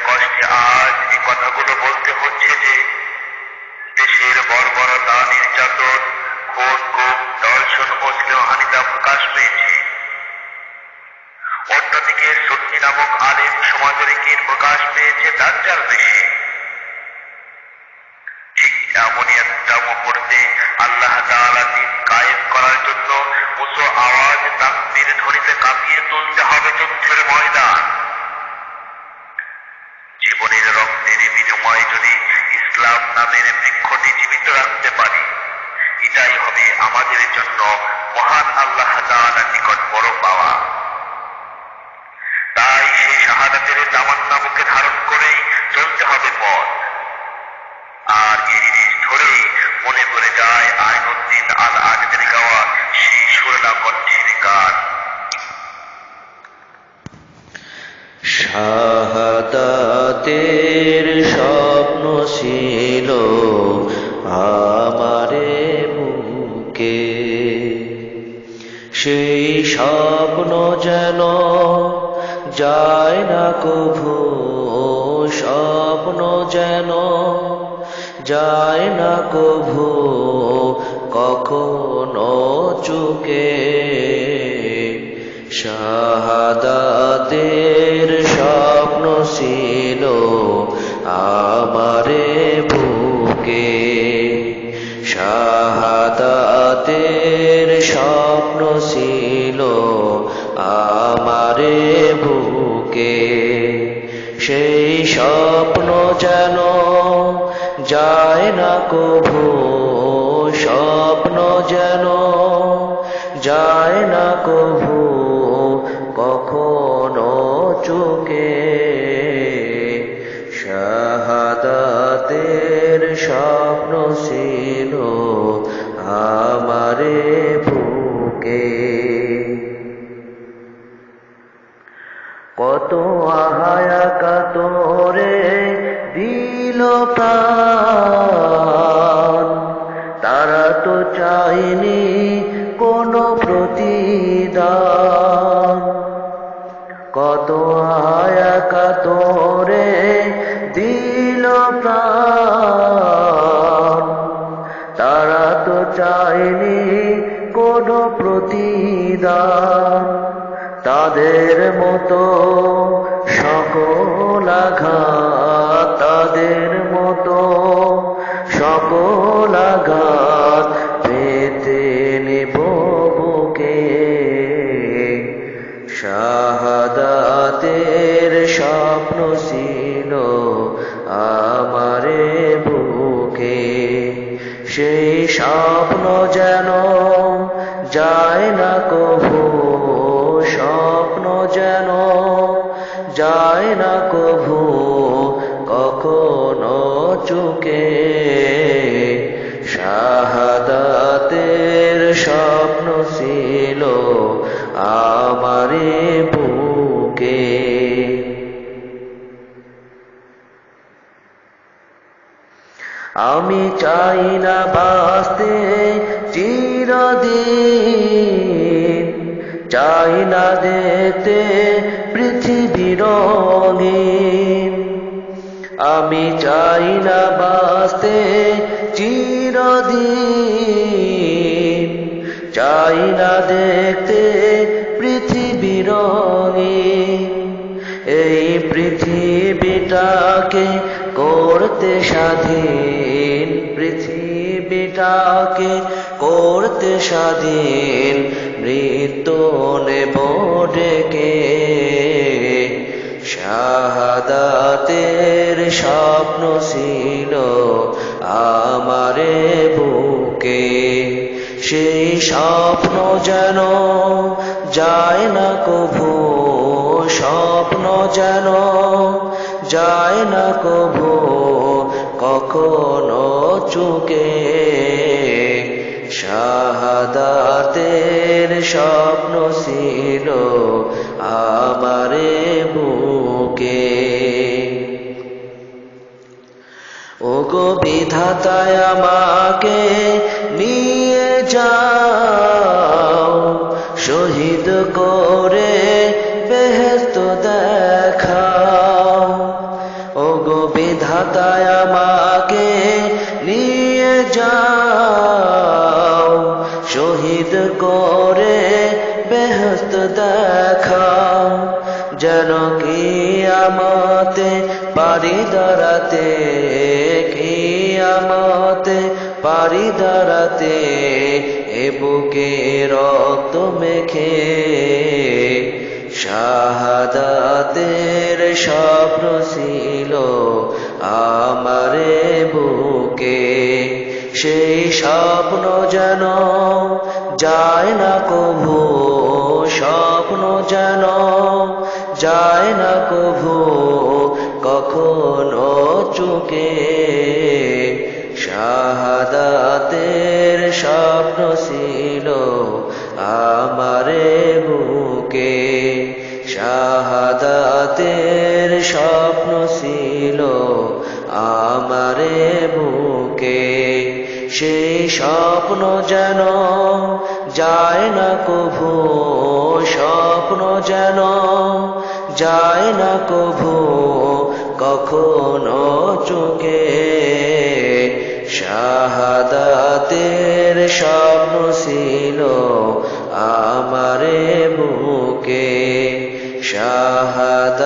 কষ্টে আজ এই কথাগুলো বলতে হচ্ছে যে দেশের বর্বরতা, নির্যাতন, খুন, গুম, ধর্ষণ ও শ্লীলহানিতা প্রকাশ পেয়েছে। অন্যদিকে সুন্নি নামক আলেম সমাজের প্রকাশ পেয়েছে দাজ্জাল বেশে। ঠিক এমনই একটা মুহূর্তে আল্লাহ তাআলা দ্বীন কায়েম করার জন্য উঁচু আওয়াজ তাকবীর ধ্বনিতে কাঁপিয়ে তুলতে হবে যুদ্ধের ময়দান। জীবনের রক্তের বিনিময়ে যদি ইসলাম নামের বৃক্ষটি জীবিত রাখতে পারি, এটাই হবে আমাদের জন্য মহান আল্লাহ তাআলার নিকট বড় পাওয়া। তাই সেই শাহাদাতের তামান্না বুকে ধারণ করেই চলতে হবে পথ। আর এই জিনিস ধরেই মনে পড়ে যায় আইনুদ্দিন আল আজদের গাওয়া সেই সুরলা কণ্ঠের গান। শাহাদাতের স্বপ্ন ছিল আমারে বুকে, সেই স্বপ্ন যেন যায় না কভু, স্বপ্ন যেন যায় না কভু কখনো চুকে। শাহাদাতের স্বপ্ন ছিল আমারে বুকে, শাহাদাতের স্বপ্ন ছিল আমারে বুকে, সেই স্বপ্ন যেন যায় না কভু, স্বপ্ন যেন যায় না কভু কখনো চুকে। শাহাদাতের স্বপ্ন ছিল আমারে বুকে। কত আহায়া কাতরে দিল প্রাণ, তারা তো চায়নি কোনো প্রতিদান। কত আহায়া কাতরে দিল প্রাণ, তারা তো চায়নি কোনো প্রতিদান। তাদের মতো সকল আঘাত, তাদের মতো সকল আঘাত পেতে নেব বুকে। শাহাদাতের স্বপ্ন ছিল আমারে বুকে, সেই স্বপ্ন যেন যায় না কভু, স্বপ্ন যেন যায় না কভু কখনো চুকে। শাহাদাতের স্বপ্ন ছিল আমারে বুকে। আমি চাই না বাঁচতে চিরদিন, চাই না দেখতে পৃথিবী রঙিন। আমি চাই না বাঁচতে চিরদিন, চাই না দেখতে পৃথিবী রঙিন। এই পৃথিবীটাকে করতে স্বাধীন, পৃথিবীটাকে করতে স্বাধীন, মৃত্যু নেব ডেকে। শাহাদাতের স্বপ্ন ছিল আমারে বুকে, সেই স্বপ্ন যেন যায় না কভু, স্বপ্ন যেন যায় না কভু কখনো চুকে। শাহাদাতের স্বপ্ন ছিল আমারে বুকে। ওগো বিধাতায় আমাকে নিয়ে যাও, শহীদ করে বেহেশত দেখাও। কিয়ামতে পারি দাঁড়াতে, কিয়ামতে পারি দাঁড়াতে, এ বুকে রক্ত মেখে। শাহাদাতের স্বপ্ন ছিল আমারে বুকে, সেই স্বপ্ন যেন যায় না কভু, স্বপ্ন যেন যায় না কভু কখনো চুকে। শাহাদাতের স্বপ্ন ছিল আমারে বুকে, শাহাদাতের স্বপ্ন ছিল আমারে বুকে, সেই স্বপ্ন যেন যায় না কভু, স্বপ্ন যেন যায় না কভু কখনো চোখে। শাহাদাতের স্বপ্ন ছিল আমারে বুকে, শাহাদাত